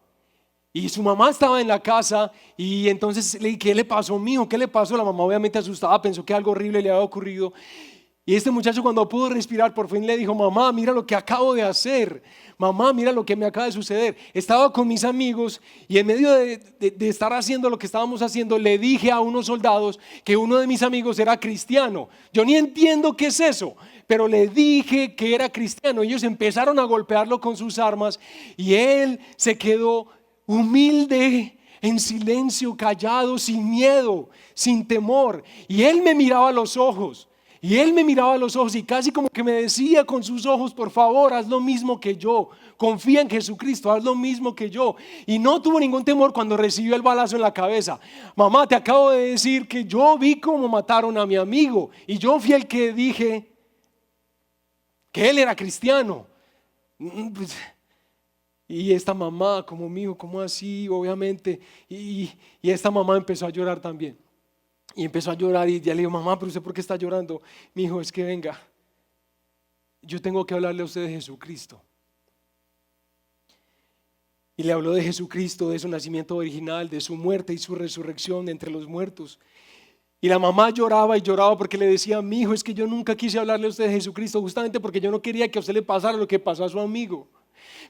Y su mamá estaba en la casa y entonces le dije, ¿qué le pasó, mijo? ¿Qué le pasó? La mamá obviamente asustada, pensó que algo horrible le había ocurrido. Y este muchacho, cuando pudo respirar, por fin le dijo, mamá, mira lo que acabo de hacer. Mamá, mira lo que me acaba de suceder. Estaba con mis amigos y en medio de estar haciendo lo que estábamos haciendo, le dije a unos soldados que uno de mis amigos era cristiano. Yo ni entiendo qué es eso, pero le dije que era cristiano. Ellos empezaron a golpearlo con sus armas y él se quedó humilde, en silencio, callado, sin miedo, sin temor. Y él me miraba a los ojos. Y él me miraba a los ojos y casi como que me decía con sus ojos, por favor, haz lo mismo que yo. Confía en Jesucristo, haz lo mismo que yo. Y no tuvo ningún temor cuando recibió el balazo en la cabeza. Mamá, te acabo de decir que yo vi cómo mataron a mi amigo. Y yo fui el que dije que él era cristiano. Y esta mamá, como mío, ¿cómo así? Obviamente. Y esta mamá empezó a llorar también. Y empezó a llorar y ya le digo, mamá, pero ¿usted por qué está llorando? Mi hijo, es que venga, yo tengo que hablarle a usted de Jesucristo. Y le habló de Jesucristo, de su nacimiento original, de su muerte y su resurrección de entre los muertos. Y la mamá lloraba y lloraba porque le decía: mi hijo, es que yo nunca quise hablarle a usted de Jesucristo, justamente porque yo no quería que a usted le pasara lo que pasó a su amigo.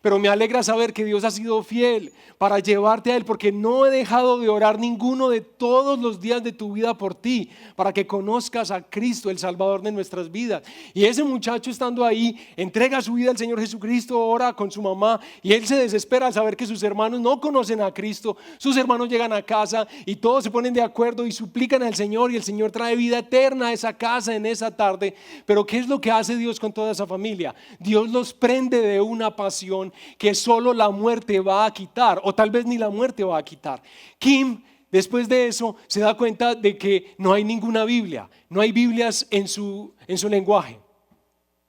Pero me alegra saber que Dios ha sido fiel para llevarte a Él, porque no he dejado de orar ninguno de todos los días de tu vida por ti, para que conozcas a Cristo, el Salvador de nuestras vidas. Y ese muchacho, estando ahí, entrega su vida al Señor Jesucristo, ora con su mamá, y él se desespera al saber que sus hermanos no conocen a Cristo. Sus hermanos llegan a casa y todos se ponen de acuerdo y suplican al Señor, y el Señor trae vida eterna a esa casa en esa tarde. Pero ¿qué es lo que hace Dios con toda esa familia? Dios los prende de una pasión que solo la muerte va a quitar, o tal vez ni la muerte va a quitar. Kim, después de eso, se da cuenta de que no hay ninguna Biblia, no hay Biblias en su lenguaje.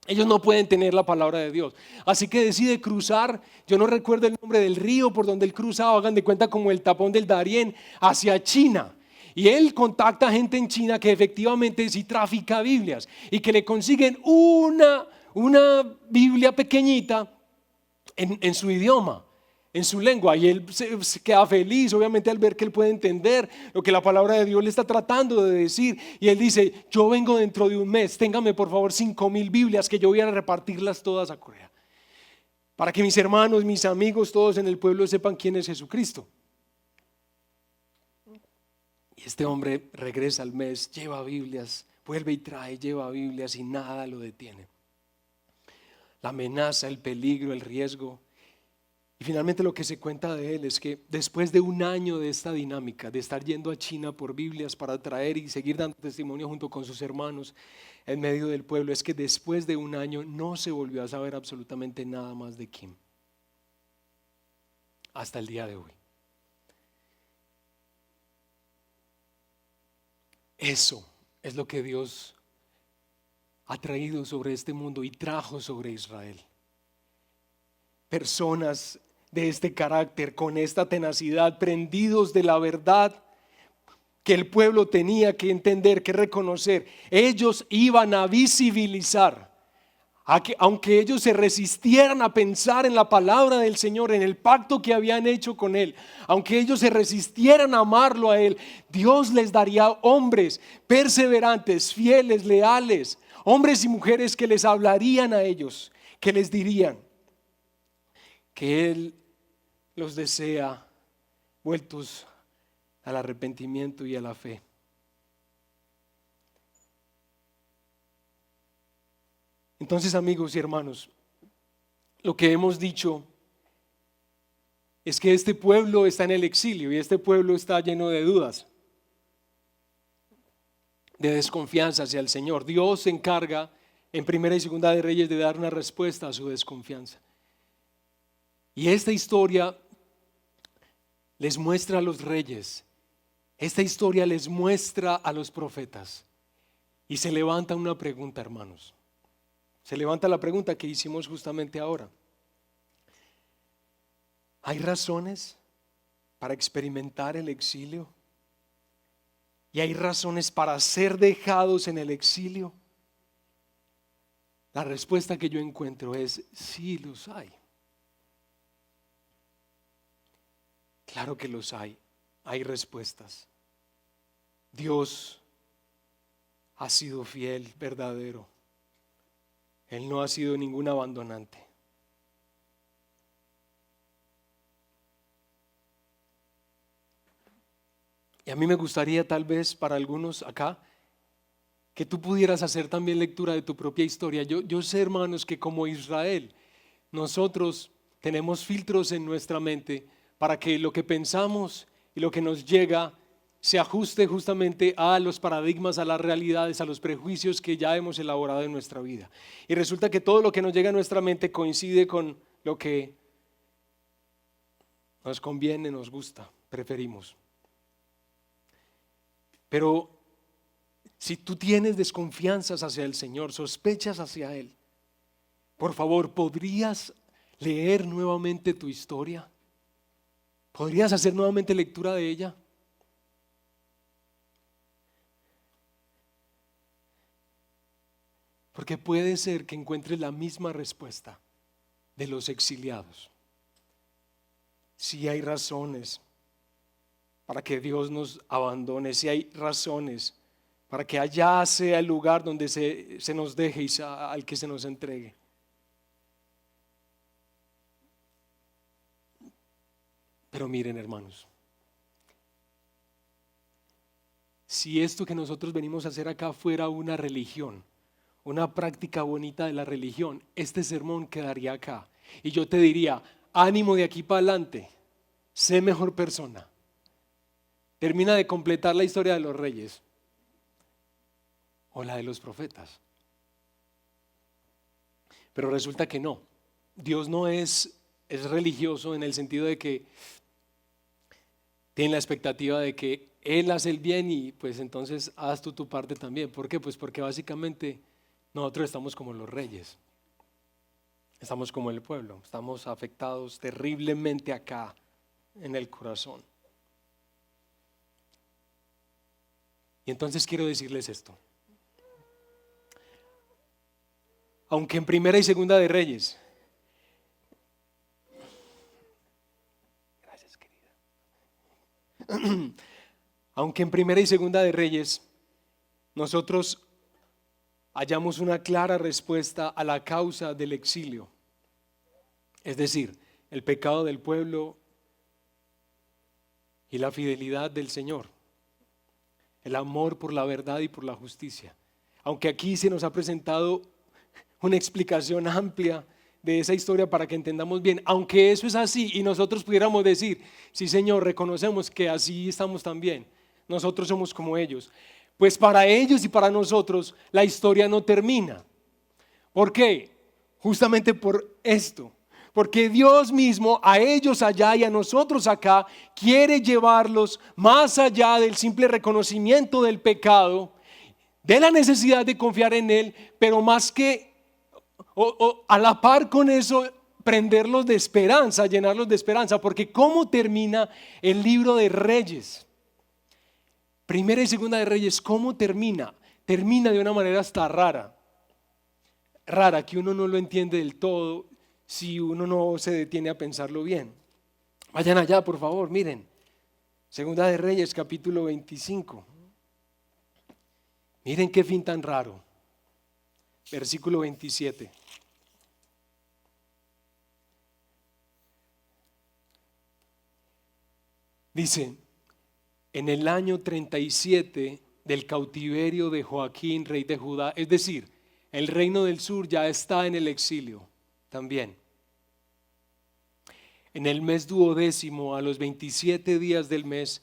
Ellos no pueden tener la palabra de Dios. Así que decide cruzar, yo no recuerdo el nombre del río por donde él cruzaba, hagan de cuenta como el tapón del Darién, hacia China. Y él contacta gente en China que efectivamente sí trafica Biblias y que le consiguen una Biblia pequeñita en su idioma, en su lengua, y él se queda feliz obviamente al ver que él puede entender lo que la palabra de Dios le está tratando de decir. Y él dice: yo vengo dentro de un mes, téngame por favor 5,000 Biblias que yo voy a repartirlas todas a Corea, para que mis hermanos, mis amigos, todos en el pueblo sepan quién es Jesucristo. Y este hombre regresa al mes, lleva Biblias, vuelve y trae, lleva Biblias, y nada lo detiene. La amenaza, el peligro, el riesgo. Y finalmente lo que se cuenta de él es que después de un año de esta dinámica, de estar yendo a China por Biblias para traer y seguir dando testimonio junto con sus hermanos en medio del pueblo, es que después de un año no se volvió a saber absolutamente nada más de Kim. Hasta el día de hoy. Eso es lo que Dios ha traído sobre este mundo y trajo sobre Israel. Personas de este carácter, con esta tenacidad, prendidos de la verdad que el pueblo tenía que entender, que reconocer. Ellos iban a visibilizar, aunque ellos se resistieran a pensar en la palabra del Señor, en el pacto que habían hecho con Él, aunque ellos se resistieran a amarlo a Él, Dios les daría hombres perseverantes, fieles, leales, hombres y mujeres que les hablarían a ellos, que les dirían que Él los desea vueltos al arrepentimiento y a la fe. Entonces, amigos y hermanos, lo que hemos dicho es que este pueblo está en el exilio y este pueblo está lleno de dudas, de desconfianza hacia el Señor. Dios se encarga en Primera y Segunda de Reyes de dar una respuesta a su desconfianza. Y esta historia les muestra a los reyes, esta historia les muestra a los profetas. Y se levanta una pregunta, hermanos. Se levanta la pregunta que hicimos justamente ahora. ¿Hay razones para experimentar el exilio? ¿Y hay razones para ser dejados en el exilio? La respuesta que yo encuentro es: sí, los hay. Claro que los hay respuestas. Dios ha sido fiel, verdadero. Él no ha sido ningún abandonante. Y a mí me gustaría, tal vez para algunos acá, que tú pudieras hacer también lectura de tu propia historia. Yo sé, hermanos, que como Israel, nosotros tenemos filtros en nuestra mente para que lo que pensamos y lo que nos llega se ajuste justamente a los paradigmas, a las realidades, a los prejuicios que ya hemos elaborado en nuestra vida. Y resulta que todo lo que nos llega a nuestra mente coincide con lo que nos conviene, nos gusta, preferimos. Pero si tú tienes desconfianzas hacia el Señor, sospechas hacia Él, por favor, ¿podrías leer nuevamente tu historia? ¿Podrías hacer nuevamente lectura de ella? Porque puede ser que encuentres la misma respuesta de los exiliados. Si hay razones para que Dios nos abandone, si hay razones para que allá sea el lugar donde se nos deje y al que se nos entregue. Pero miren, hermanos, si esto que nosotros venimos a hacer acá fuera una religión, una práctica bonita de la religión, este sermón quedaría acá. Y yo te diría, ánimo de aquí para adelante, sé mejor persona. Termina de completar la historia de los reyes o la de los profetas. Pero resulta que no. Dios no es religioso en el sentido de que tiene la expectativa de que Él hace el bien y pues entonces haz tú tu parte también. ¿Por qué? Pues porque básicamente nosotros estamos como los reyes. Estamos como el pueblo. Estamos afectados terriblemente acá en el corazón. Y entonces quiero decirles esto. Aunque en Primera y Segunda de Reyes, gracias querida, aunque en Primera y Segunda de Reyes nosotros hallamos una clara respuesta a la causa del exilio, es decir, el pecado del pueblo y la fidelidad del Señor, el amor por la verdad y por la justicia. Aunque aquí se nos ha presentado una explicación amplia de esa historia para que entendamos bien, aunque eso es así y nosotros pudiéramos decir, sí Señor, reconocemos que así estamos también, nosotros somos como ellos, pues para ellos y para nosotros la historia no termina. ¿Por qué? Justamente por esto, porque Dios mismo a ellos allá y a nosotros acá quiere llevarlos más allá del simple reconocimiento del pecado, de la necesidad de confiar en Él, pero más que o a la par con eso, prenderlos de esperanza, llenarlos de esperanza, porque ¿cómo termina el libro de Reyes? Primera y Segunda de Reyes, ¿cómo termina? Termina de una manera hasta rara, que uno no lo entiende del todo si uno no se detiene a pensarlo bien. Vayan allá, por favor, miren, Segunda de Reyes, capítulo 25. Miren qué fin tan raro. Versículo 27. Dice, en el año 37 del cautiverio de Joaquín, rey de Judá, es decir, el reino del sur ya está en el exilio también. En el mes 12, a los 27 días del mes,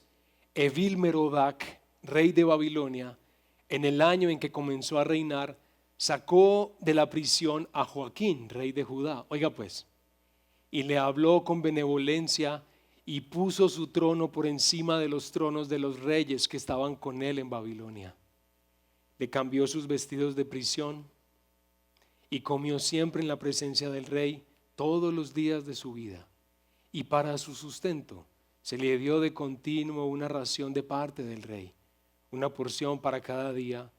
Evil-Merodach, rey de Babilonia, en el año en que comenzó a reinar, sacó de la prisión a Joaquín, rey de Judá. Oiga pues, y le habló con benevolencia y puso su trono por encima de los tronos de los reyes que estaban con él en Babilonia. Le cambió sus vestidos de prisión y comió siempre en la presencia del rey todos los días de su vida. Y para su sustento se le dio de continuo una ración de parte del rey, una porción para cada día,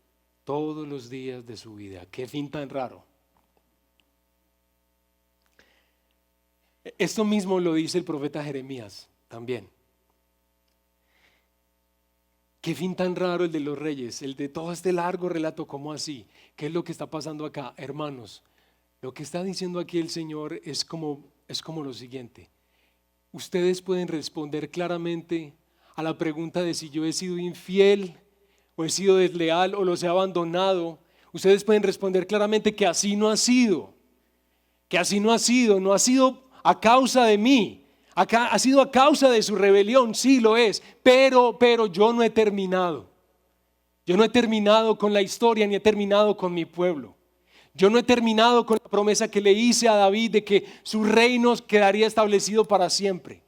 todos los días de su vida. Qué fin tan raro. Esto mismo lo dice el profeta Jeremías también. Qué fin tan raro el de los reyes, el de todo este largo relato. ¿Cómo así? ¿Qué es lo que está pasando acá? Hermanos, lo que está diciendo aquí el Señor es como lo siguiente. Ustedes pueden responder claramente a la pregunta de si yo he sido infiel o he sido desleal o los he abandonado. Ustedes pueden responder claramente que así no ha sido, no ha sido a causa de mí, ha sido a causa de su rebelión, sí lo es, pero yo no he terminado. Yo no he terminado con la historia ni he terminado con mi pueblo. Yo no he terminado con la promesa que le hice a David de que su reino quedaría establecido para siempre.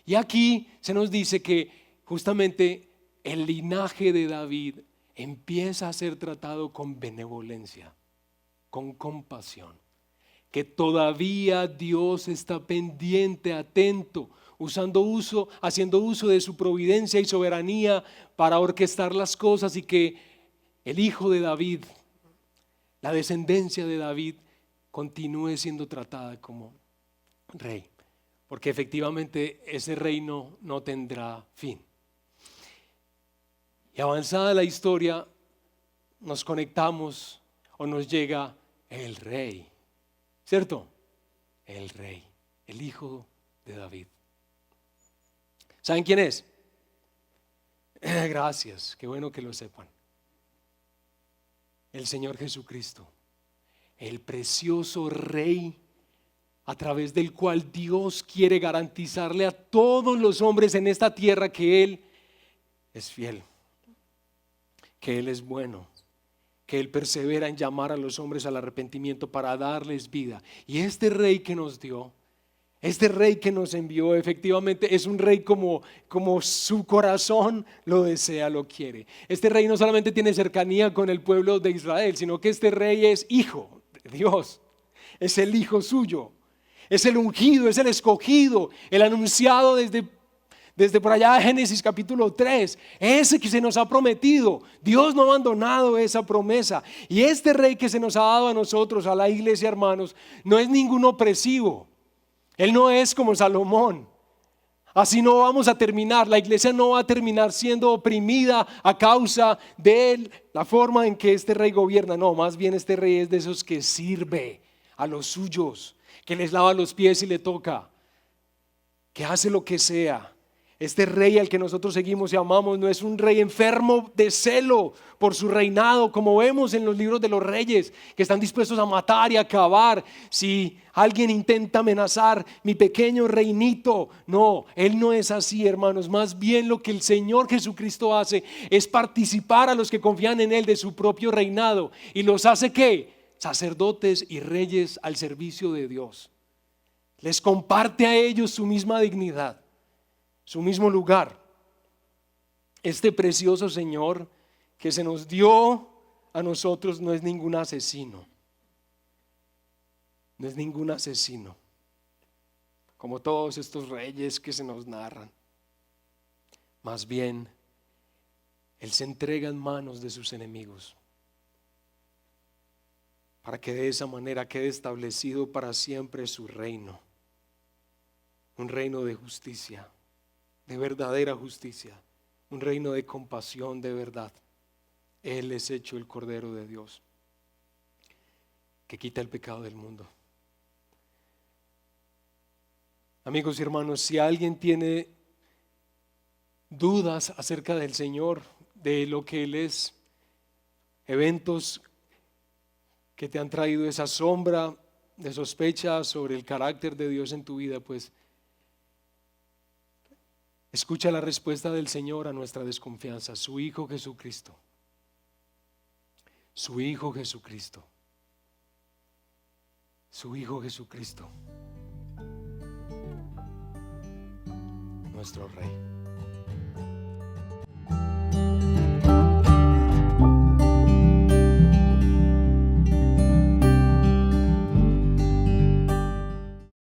Y aquí se nos dice que justamente el linaje de David empieza a ser tratado con benevolencia, con compasión. Que todavía Dios está pendiente, atento, haciendo uso de su providencia y soberanía para orquestar las cosas y que el hijo de David, la descendencia de David, continúe siendo tratada como rey, porque efectivamente ese reino no tendrá fin. Y avanzada la historia, nos conectamos o nos llega el rey, ¿cierto? El rey, el hijo de David. ¿Saben quién es? Gracias, qué bueno que lo sepan. El Señor Jesucristo, el precioso rey a través del cual Dios quiere garantizarle a todos los hombres en esta tierra que Él es fiel, que Él es bueno, que Él persevera en llamar a los hombres al arrepentimiento para darles vida. Y este rey que nos dio, este rey que nos envió, efectivamente es un rey como su corazón lo desea, lo quiere. Este rey no solamente tiene cercanía con el pueblo de Israel, sino que este rey es hijo de Dios, es el hijo suyo, es el ungido, es el escogido, el anunciado desde por allá de Génesis capítulo 3, ese que se nos ha prometido. Dios no ha abandonado esa promesa. Y este rey que se nos ha dado a nosotros, a la iglesia, hermanos, no es ningún opresivo. Él no es como Salomón. Así no vamos a terminar. La iglesia no va a terminar siendo oprimida a causa de la forma en que este rey gobierna. No, más bien este rey es de esos que sirve a los suyos, que les lava los pies y le toca, que hace lo que sea. Este rey al que nosotros seguimos y amamos no es un rey enfermo de celo por su reinado, como vemos en los libros de los reyes, que están dispuestos a matar y acabar si alguien intenta amenazar mi pequeño reinito. No, Él no es así, hermanos. Más bien lo que el Señor Jesucristo hace es participar a los que confían en Él de su propio reinado y los hace ¿qué? Sacerdotes y reyes al servicio de Dios. Les comparte a ellos su misma dignidad, su mismo lugar. Este precioso Señor que se nos dio a nosotros no es ningún asesino. No es ningún asesino, como todos estos reyes que se nos narran. Más bien, Él se entrega en manos de sus enemigos para que de esa manera quede establecido para siempre su reino. Un reino de justicia, de verdadera justicia, un reino de compasión de verdad. Él es hecho el Cordero de Dios, que quita el pecado del mundo. Amigos y hermanos, si alguien tiene dudas acerca del Señor, de lo que Él es, eventos que te han traído esa sombra de sospecha sobre el carácter de Dios en tu vida, pues escucha la respuesta del Señor a nuestra desconfianza: su Hijo Jesucristo. Su Hijo Jesucristo. Su Hijo Jesucristo. Nuestro Rey.